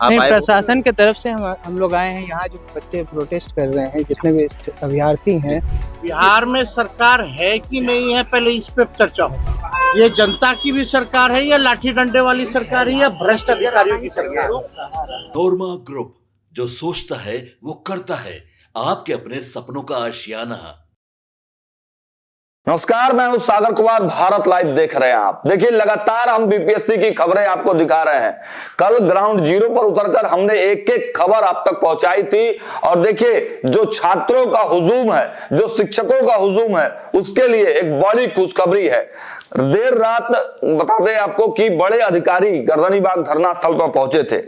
आप नहीं, आए हो? प्रशासन की तरफ से हम लोग आए हैं यहाँ। जो बच्चे प्रोटेस्ट कर रहे हैं, जितने भी अभ्यर्थी हैं, बिहार में सरकार है कि नहीं है, पहले इस पे चर्चा हो। ये जनता की भी सरकार है या लाठी डंडे वाली सरकार है या भ्रष्ट अधिकारियों की सरकार है? नोरमा ग्रुप, जो सोचता है वो करता है। आपके अपने सपनों का आशियाना। नमस्कार, मैं हूं सागर कुमार। भारत लाइव देख रहे हैं आप। देखिए, लगातार हम बीपीएससी की खबरें आपको दिखा रहे हैं। कल ग्राउंड जीरो पर उतरकर हमने एक एक खबर आप तक पहुंचाई थी। और देखिए, जो छात्रों का हुजूम है, जो शिक्षकों का हुजूम है, उसके लिए एक बड़ी खुशखबरी है। देर रात बता दें आपको कि बड़े अधिकारी गर्दनीबाग धरना स्थल पर पहुंचे थे।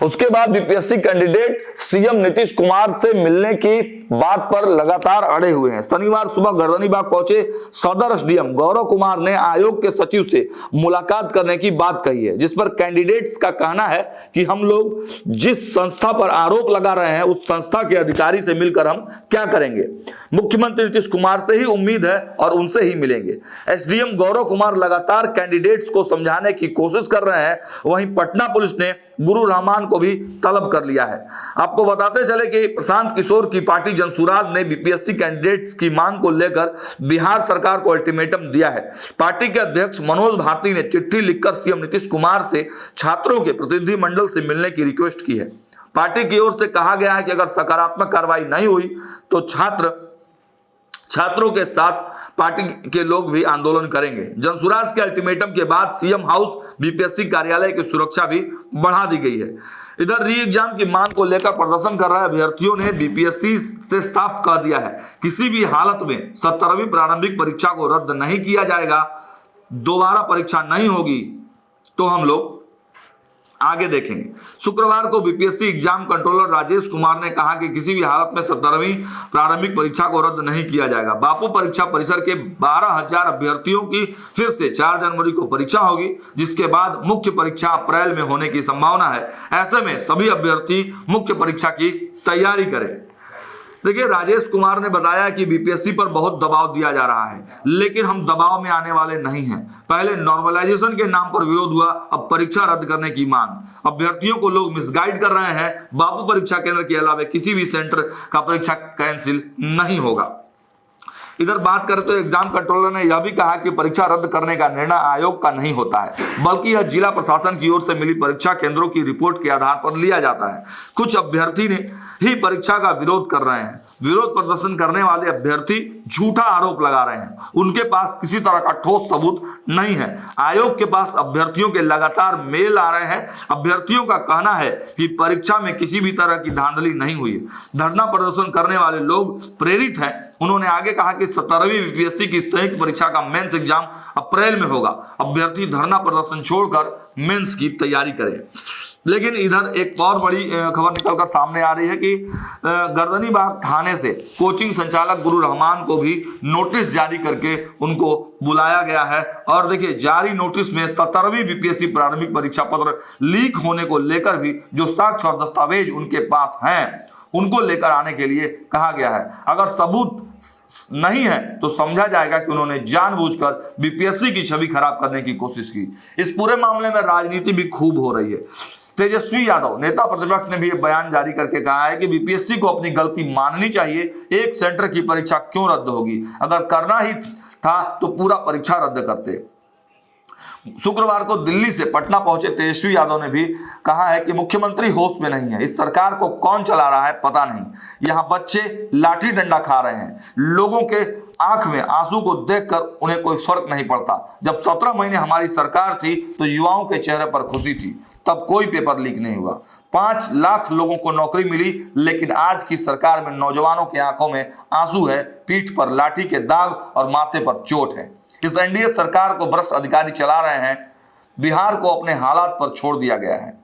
उसके बाद BPSC candidate CM Nitish Kumar से मिलने की बात पर लगातार अड़े हुए हैं। शनिवार सुबह गर्दनीबाग पहुंचे सदर एसडीएम गौरव कुमार ने आयोग के सचिव से मुलाकात करने की बात कही है, जिस पर कैंडिडेट्स का कहना है कि हम लोग जिस संस्था पर आरोप लगा रहे हैं, उस संस्था के अधिकारी से मिलकर हम क्या करेंगे। मुख्यमंत्री नीतीश कुमार से ही उम्मीद है और उनसे ही मिलेंगे। एसडीएम गौरव कुमार लगातार कैंडिडेट्स को समझाने की कोशिश कर रहे हैं। वहीं पटना पुलिस ने गुरु रहमान को भी तलब कर लिया है। आपको बताते चले कि प्रशांत किशोर की पार्टी जनसुराज ने बीपीएससी कैंडिडेट्स की मांग को लेकर बिहार सरकार को अल्टीमेटम दिया है। पार्टी के अध्यक्ष मनोज भारती ने चिट्ठी लिखकर सीएम नीतीश कुमार से छात्रों के प्रतिनिधिमंडल से मिलने की रिक्वेस्ट की है। पार्टी की ओर से कहा गया है कि अगर सकारात्मक कार्रवाई नहीं हुई तो छात्रों के साथ पार्टी के लोग भी आंदोलन करेंगे। जनसुराज के अल्टीमेटम के बाद सीएम हाउस बीपीएससी कार्यालय की सुरक्षा भी बढ़ा दी गई है। इधर री एग्जाम की मांग को लेकर प्रदर्शन कर रहे अभ्यर्थियों ने बीपीएससी से साफ कह दिया है, किसी भी हालत में 17वीं प्रारंभिक परीक्षा को रद्द नहीं किया जाएगा। दोबारा परीक्षा नहीं होगी तो हम लोग आगे देखेंगे। शुक्रवार को BPSC exam controller Rajesh Kumar ने कहा कि किसी भी हालत में 17वीं प्रारंभिक परीक्षा को रद्द नहीं किया जाएगा। बापू परीक्षा परिसर के 12,000 अभ्यर्थियों की फिर से 4 जनवरी को परीक्षा होगी, जिसके बाद मुख्य परीक्षा अप्रैल में होने की संभावना है। ऐसे में सभी अभ्यर्थी मुख्य परीक्षा की तैयारी करें। देखिए, राजेश कुमार ने बताया कि बीपीएससी पर बहुत दबाव दिया जा रहा है, लेकिन हम दबाव में आने वाले नहीं हैं। पहले नॉर्मलाइजेशन के नाम पर विरोध हुआ, अब परीक्षा रद्द करने की मांग। अभ्यर्थियों को लोग मिसगाइड कर रहे हैं। बापू परीक्षा केंद्र के अलावा किसी भी सेंटर का परीक्षा कैंसिल नहीं होगा। इधर बात करें तो एग्जाम कंट्रोलर ने यह भी कहा कि परीक्षा रद्द करने का निर्णय आयोग का नहीं होता है, बल्कि यह जिला प्रशासन की ओर से मिली परीक्षा केंद्रों की रिपोर्ट के आधार पर लिया जाता है। कुछ अभ्यर्थी ने ही परीक्षा का विरोध कर रहे हैं। विरोध प्रदर्शन करने वाले अभ्यर्थी झूठा आरोप लगा रहे हैं। उनके पास किसी तरह का ठोस सबूत नहीं है। आयोग के पास अभ्यर्थियों के लगातार मेल आ रहे हैं। अभ्यर्थियों का कहना है कि परीक्षा में किसी भी तरह की धांधली नहीं हुई है। धरना प्रदर्शन करने वाले लोग प्रेरित हैं। उन्होंने आगे कहा कि 17वीं बीपीएससी की संयुक्त परीक्षा का मेंस एग्जाम अप्रैल में होगा। अभ्यर्थी धरना प्रदर्शन छोड़कर मेंस की तैयारी करें। लेकिन इधर एक और बड़ी खबर निकलकर सामने आ रही है कि गर्दनीबाग थाने से कोचिंग संचालक गुरु रहमान को भी नोटिस जारी करके उनको बुलाया गया है। और देखिए, जारी नोटिस में 17वीं बीपीएससी प्रारंभिक परीक्षा पत्र लीक होने को लेकर भी जो साक्ष्य और दस्तावेज उनके पास हैं, उनको लेकर आने के लिए कहा गया है। अगर सबूत नहीं है तो समझा जाएगा कि उन्होंने जानबूझकर बीपीएससी की छवि खराब करने की कोशिश की। इस पूरे मामले में राजनीति भी खूब हो रही है। तेजस्वी यादव नेता प्रतिपक्ष ने भी ये बयान जारी करके कहा है कि बीपीएससी को अपनी गलती माननी चाहिए। एक सेंटर की परीक्षा क्यों रद्द होगी? अगर करना ही था तो पूरा परीक्षा रद्द करते। शुक्रवार को दिल्ली से पटना पहुंचे तेजस्वी यादव ने भी कहा है कि मुख्यमंत्री होश में नहीं है। इस सरकार को कौन चला रहा है पता नहीं। यहाँ बच्चे लाठी डंडा खा रहे हैं। लोगों के आंख में आंसू को देखकर उन्हें कोई फर्क नहीं पड़ता। जब 17 महीने हमारी सरकार थी तो युवाओं के चेहरे पर खुशी थी, तब कोई पेपर लीक नहीं हुआ। 5 लाख लोगों को नौकरी मिली, लेकिन आज की सरकार में नौजवानों की आंखों में आंसू है, पीठ पर लाठी के दाग और माथे पर चोट है। इस एनडीए सरकार को भ्रष्ट अधिकारी चला रहे हैं। बिहार को अपने हालात पर छोड़ दिया गया है।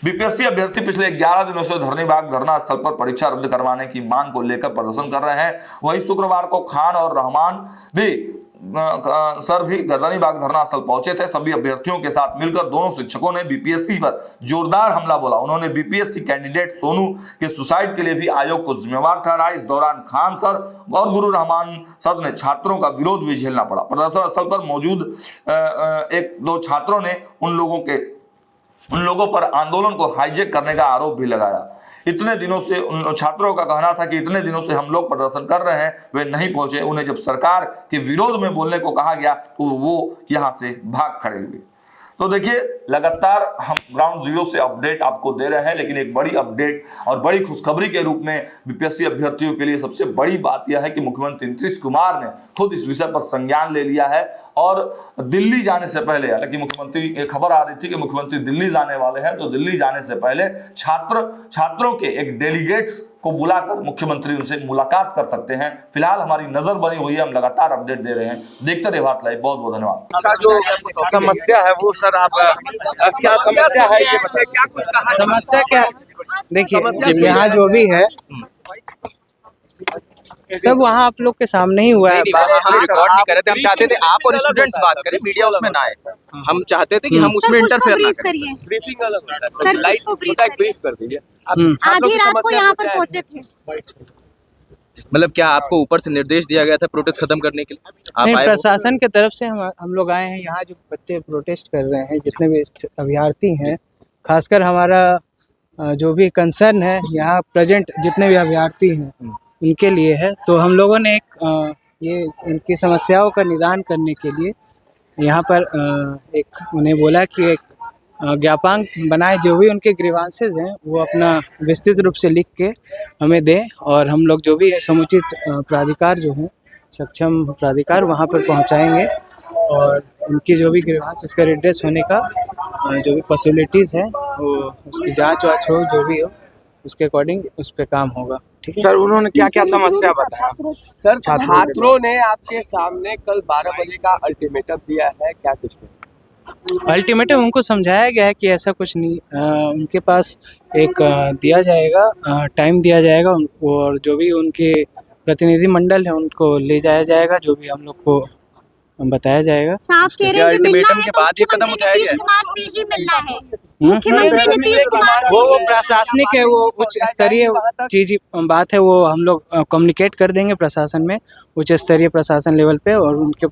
बीपीएससी अभ्यर्थी पिछले 11 दिनों से धरनीबाग धरना स्थल पर परीक्षा रद्द करवाने की मांग को लेकर प्रदर्शन कर रहे हैं। वहीं शुक्रवार को खान और रहमान भी सर भी गर्दनीबाग धरना स्थल पहुंचे थे। सभी अभ्यर्थियों के साथ मिलकर दोनों शिक्षकों ने बीपीएससी पर जोरदार हमला बोला। उन्होंने बीपीएससी कैंडिडेट सोनू के सुसाइड के लिए भी आयोग को जिम्मेवार ठहराया। इस दौरान खान सर और गुरु रहमान सर ने छात्रों का विरोध भी झेलना पड़ा। प्रदर्शन स्थल पर मौजूद 1-2 छात्रों ने उन लोगों के उन लोगों पर आंदोलन को हाईजैक करने का आरोप भी लगाया। इतने दिनों से उन छात्रों का कहना था कि इतने दिनों से हम लोग प्रदर्शन कर रहे हैं, वे नहीं पहुंचे। उन्हें जब सरकार के विरोध में बोलने को कहा गया तो वो यहां से भाग खड़े हुए। तो देखिए, लगातार हम ग्राउंड जीरो से अपडेट आपको दे रहे हैं, लेकिन एक बड़ी अपडेट और बड़ी खुशखबरी के रूप में बीपीएससी अभ्यर्थियों के लिए सबसे बड़ी बात यह है कि मुख्यमंत्री नीतीश कुमार ने खुद इस विषय पर संज्ञान ले लिया है। और दिल्ली जाने से पहले, हालांकि मुख्यमंत्री, खबर आ रही थी कि मुख्यमंत्री दिल्ली जाने वाले हैं, तो दिल्ली जाने से पहले छात्रों के एक डेलीगेट्स को बुलाकर मुख्यमंत्री उनसे मुलाकात कर सकते हैं। फिलहाल हमारी नजर बनी हुई है, हम लगातार अपडेट दे रहे हैं। देखते रहिए भारत लाइव। बहुत बहुत धन्यवाद। का जो समस्या है वो सर, आप क्या समस्या है ये बताइए। क्या कुछ कहा? समस्या क्या, देखिए यहाँ जो भी है सब वहाँ आप लोग के सामने ही हुआ है। हम रिकॉर्ड नहीं कर रहे थे, हम चाहते थे आप और स्टूडेंट्स बात करें, मीडिया उसमें ना आए। हम चाहते थे कि हम उसमें इंटरफेयर ना करें। ब्रीफिंग अलग होता है सर, लाइव होता है, ब्रीफ कर दीजिए। आधी रात को यहाँ पर पहुंचे थे। मतलब क्या आपको ऊपर से निर्देश दिया गया था प्रोटेस्ट खत्म करने के लिए? आप नहीं, आए? प्रशासन की तरफ से हम लोग आए हैं। यहाँ जो बच्चे प्रोटेस्ट कर रहे हैं, जितने भी अभ्यर्थी हैं, खासकर हमारा जो भी कंसर्न है यहाँ प्रेजेंट जितने भी अभ्यर्थी हैं उनके लिए है। तो हम लोगों ने ये इनकी समस्याओं का निदान करने के लिए यहाँ पर एक उन्हें बोला कि एक ज्ञापन बनाए, जो भी उनके ग्रीवांसेस हैं वो अपना विस्तृत रूप से लिख के हमें दें, और हम लोग जो भी है समुचित प्राधिकार जो है, सक्षम प्राधिकार, वहाँ पर पहुँचाएंगे और उनकी जो भी ग्रीवांस उसका रिड्रेस होने का जो भी पॉसिबिलिटीज़ है वो उसकी जांच वाच हो, जो भी हो उसके अकॉर्डिंग उस पर काम होगा। ठीक है सर, उन्होंने क्या क्या समस्या बताया? सर, छात्रों ने आपके सामने कल 12 बजे का अल्टीमेटम दिया है, क्या कुछ अल्टीमेटम उनको समझाया गया है कि ऐसा कुछ नहीं, उनके पास एक दिया जाएगा, टाइम दिया जाएगा, और जो भी उनके प्रतिनिधि मंडल है उनको ले जाया जाएगा, जो भी हम लोग को बताया जाएगा। साफ कह रहे हैं कि अल्टीमेटम के बाद ये कदम उठाया गया है? नीतीश कुमार से ही मिलना है, मुख्यमंत्री नीतीश कुमार से। वो प्रशासनिक है, वो उच्च स्तरीय चीज बात है, वो हम लोग कम्युनिकेट कर देंगे प्रशासन में, उच्च स्तरीय प्रशासन लेवल पे, और उनके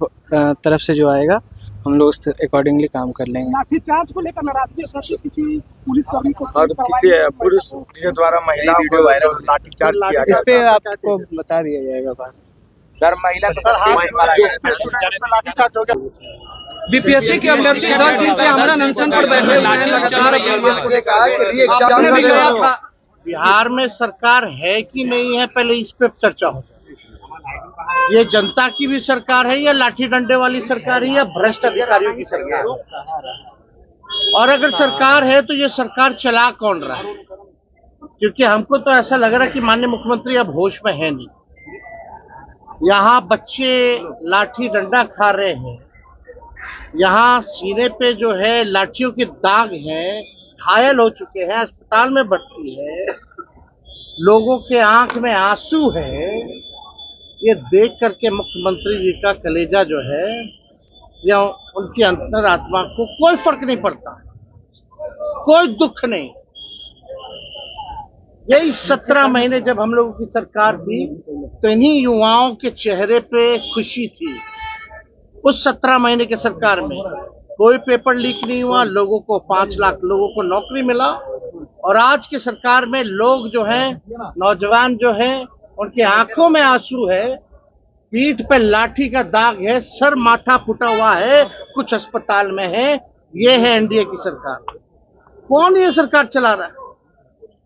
तरफ से जो आएगा हम लोग उस अकॉर्डिंगली काम कर लेंगे। लाठीचार्ज को लेकर नाराजगी सर से किसी पुलिसकर्मी को और किसी पुलिस के द्वारा महिलाओं को लाठीचार्ज किया गया इस पे था। आपको बता दिया जाएगा बात। सर, महिला के साथ लाठीचार्ज हो गया। बीपीएससी के अभ्यर्थी 10 दिन से आमरण अनशन पर बैठे, लाठीचार्ज आपने भी कहा था। बिहार में सरकार है कि नहीं है, पहले इस पे चर्चा हो। ये जनता की भी सरकार है या लाठी डंडे वाली सरकार है या भ्रष्ट अधिकारियों की सरकार है? और अगर सरकार है तो ये सरकार चला कौन रहा है? क्योंकि हमको तो ऐसा लग रहा है कि माननीय मुख्यमंत्री अब होश में है नहीं। यहाँ बच्चे लाठी डंडा खा रहे हैं, यहाँ सीने पे जो है लाठियों के दाग हैं, घायल हो चुके हैं, अस्पताल में भर्ती है, लोगों के आंख में आंसू है। ये देख करके मुख्यमंत्री जी का कलेजा जो है या उनकी अंतरात्मा को कोई फर्क नहीं पड़ता, कोई दुख नहीं। यही 17 महीने जब हम लोगों की सरकार थी तो इन्हीं युवाओं के चेहरे पे खुशी थी। उस 17 महीने के सरकार में कोई पेपर लीक नहीं हुआ, लोगों को 5 लाख लोगों को नौकरी मिला। और आज की सरकार में लोग जो हैं, नौजवान जो हैं, उनकी आंखों में आंसू है, पीठ पे लाठी का दाग है, सर माथा फूटा हुआ है, कुछ अस्पताल में है। ये है एनडीए की सरकार। कौन ये सरकार चला रहा है?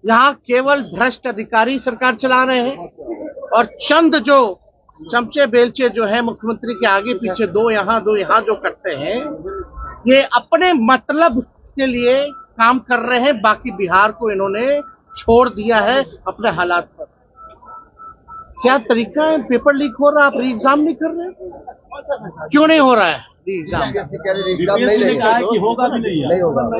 यहाँ केवल भ्रष्ट अधिकारी सरकार चला रहे हैं, और चंद जो चमचे बेलचे जो है मुख्यमंत्री के आगे पीछे, दो यहाँ जो करते हैं, ये अपने मतलब के लिए काम कर रहे हैं। बाकी बिहार को इन्होंने छोड़ दिया है अपने हालात पर। क्या तरीका है? पेपर लीक हो रहा है, आप री एग्जाम नहीं कर रहे? क्यों नहीं हो रहा है री एग्जाम?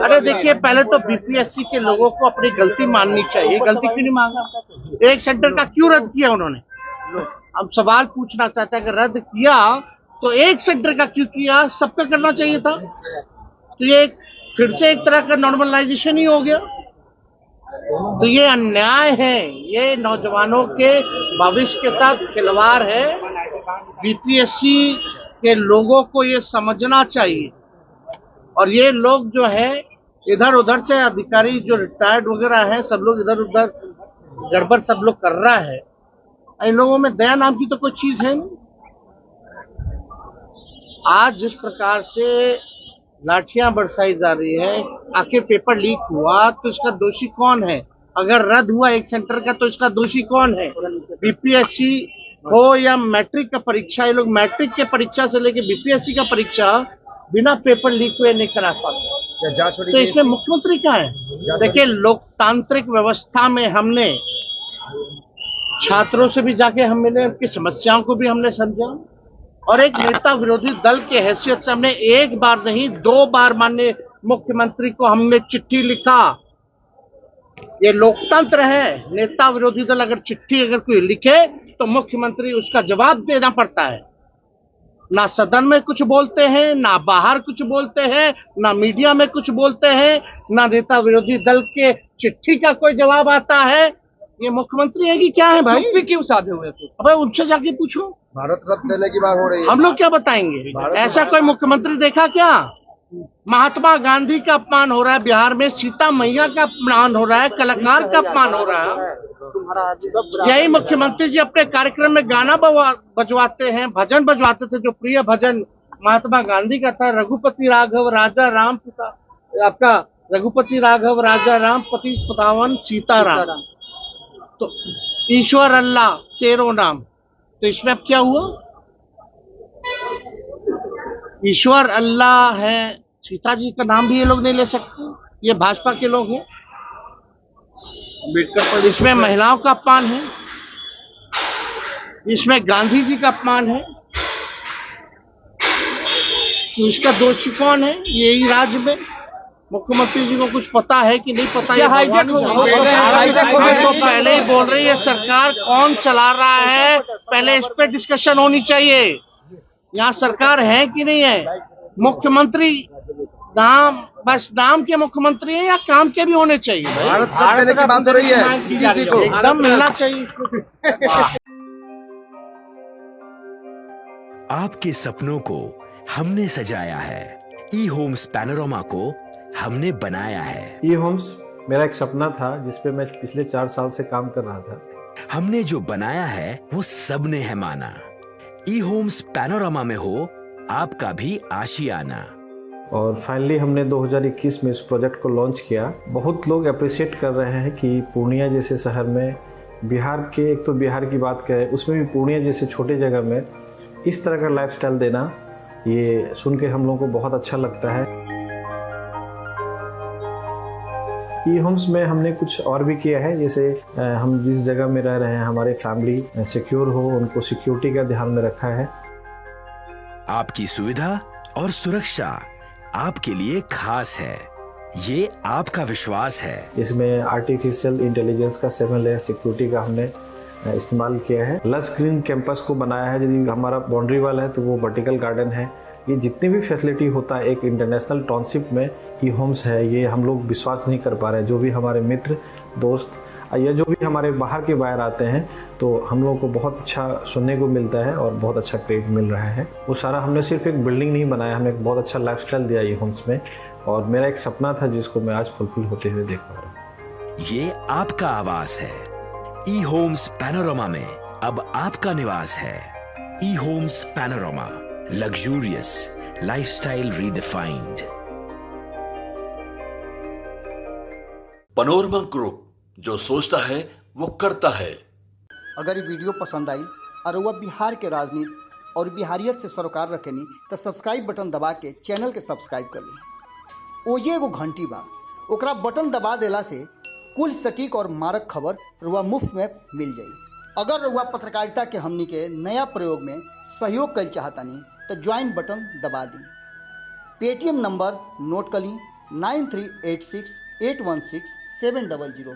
अरे देखिए, पहले तो बीपीएससी के लोगों को अपनी गलती माननी चाहिए। गलती क्यों नहीं मांगा? एक सेंटर का क्यों रद्द किया उन्होंने? हम सवाल पूछना चाहते हैं, अगर रद्द किया तो एक सेंटर का क्यों किया? सबका करना चाहिए था। तो ये फिर से एक तरह का नॉर्मलाइजेशन ही हो गया। तो ये अन्याय है, ये नौजवानों के भविष्य के साथ खिलवाड़ है। बीपीएससी के लोगों को ये समझना चाहिए। और ये लोग जो है इधर उधर से अधिकारी जो रिटायर्ड वगैरह है सब लोग इधर उधर गड़बड़ सब लोग कर रहा है। इन लोगों में दया नाम की तो कोई चीज है नहीं। आज जिस प्रकार से लाठियां बरसाई जा रही है, आखिर पेपर लीक हुआ तो इसका दोषी कौन है? अगर रद्द हुआ एक सेंटर का तो इसका दोषी कौन है? बीपीएससी हो या मैट्रिक का परीक्षा, ये लोग मैट्रिक के परीक्षा से लेके बीपीएससी का परीक्षा बिना पेपर लीक हुए नहीं करा पाते। तो इसमें मुख्यमंत्री क्या है? देखिए, लोकतांत्रिक व्यवस्था में हमने छात्रों से भी जाके हम मिले, उनकी समस्याओं को भी हमने समझा, और एक नेता विरोधी दल के हैसियत से हमने एक बार नहीं 2 बार माननीय मुख्यमंत्री को हमने चिट्ठी लिखा। ये लोकतंत्र है। नेता विरोधी दल अगर चिट्ठी अगर कोई लिखे तो मुख्यमंत्री उसका जवाब देना पड़ता है। ना सदन में कुछ बोलते हैं, ना बाहर कुछ बोलते हैं, ना मीडिया में कुछ बोलते हैं, ना नेता विरोधी दल के चिट्ठी का कोई जवाब आता है। ये मुख्यमंत्री है कि क्या है भाई? चुप्पी क्यों साधे हुए थे? अबे उनसे जाके पूछो। भारत रत्न देने की बात हो रही है। हम लोग क्या बताएंगे? ऐसा कोई मुख्यमंत्री देखा क्या? महात्मा गांधी का अपमान हो रहा है बिहार में, सीता मैया का अपमान हो रहा है, कलाकार का अपमान हो रहा है। यही मुख्यमंत्री जी अपने कार्यक्रम में गाना बजवाते हैं, भजन बजवाते थे। जो प्रिय भजन महात्मा गांधी का था, रघुपति राघव राजा राम पिता, आपका रघुपति राघव राजा राम पति पतावन सीताराम, तो ईश्वर अल्लाह तेरो नाम। तो इसमें अब क्या हुआ? ईश्वर अल्लाह है, सीता जी का नाम भी ये लोग नहीं ले सकते। ये भाजपा के लोग हैं। इसमें महिलाओं का अपमान है, इसमें गांधी जी का अपमान है। तो इसका दोषी कौन है? यही राज्य में मुख्यमंत्री जी को कुछ पता है कि नहीं पता? ये भगवान को तो पहले ही बोल रही है सरकार कौन चला रहा है, पहले इस पे डिस्कशन होनी चाहिए। यहाँ सरकार है कि नहीं है? मुख्यमंत्री नाम, बस नाम के मुख्यमंत्री है या काम के भी होने चाहिए? भारत रत्न देने की बात हो रही है, किसी को एकदम मिलना चाहिए। आपके सपनों को हमने सजाया है, ई होम्स पैनोरमा को हमने बनाया है। ई होम्स मेरा एक सपना था जिसपे मैं पिछले 4 साल से काम कर रहा था। हमने जो बनाया है वो सबने है माना। ई होम्स पैनोरमा में हो आपका भी आशियाना। और फाइनली हमने 2021 में इस प्रोजेक्ट को लॉन्च किया। बहुत लोग अप्रिशिएट कर रहे हैं कि पूर्णिया जैसे शहर में, बिहार के, एक तो बिहार की बात करें उसमें भी पूर्णिया जैसे छोटे जगह में इस तरह का लाइफस्टाइल देना, ये सुन के हम लोगों को बहुत अच्छा लगता है। ई होम्स में हमने कुछ और भी किया है, जैसे हम जिस जगह में रह रहे हैं हमारे फैमिली सिक्योर हो, उनको सिक्योरिटी का ध्यान में रखा है। आपकी सुविधा और सुरक्षा आपके लिए खास है, ये आपका विश्वास है। इसमें आर्टिफिशियल इंटेलिजेंस का 7 लेयर सिक्योरिटी का हमने इस्तेमाल किया है। लश ग्रीन कैंपस को बनाया है। यदि हमारा बाउंड्री वाल है तो वो वर्टिकल गार्डन है। ये जितनी भी फैसिलिटी होता है एक इंटरनेशनल टाउनशिप में ई होम्स है, ये हम लोग विश्वास नहीं कर पा रहे हैं। जो भी हमारे मित्र दोस्त या जो भी हमारे बाहर के बाहर आते हैं तो हम लोगों को बहुत अच्छा सुनने को मिलता है और बहुत अच्छा क्रेडिट मिल रहा है। वो सारा हमने सिर्फ एक बिल्डिंग नहीं बनाया, हमने एक बहुत अच्छा लाइफस्टाइल दिया ई होम्स में, और मेरा एक सपना था जिसको मैं आज फुलफिल होते हुए देख पा रहा हूँ। ये आपका आवास है। ई होम्स पैनोरमा में अब आपका निवास है। E Homes Panorama, luxurious lifestyle redefined. Panorama Group, जो सोचता है वो करता है। अगर ये वीडियो पसंद आई और वह बिहार के राजनीति और बिहारियत से सरोकार रखेनी तो सब्सक्राइब बटन दबा के चैनल के सब्सक्राइब कर ली। ओजे एगो घंटी बा, ओकरा बटन दबा देला से कुल सटीक और मारक खबर रुआ मुफ्त में मिल जाई। अगर रुआ पत्रकारिता के हमनी के नया प्रयोग में सहयोग कर चाहतानी तो ज्वाइन बटन दबा दी। पेटीएम नंबर नोट कर ली 9386816700।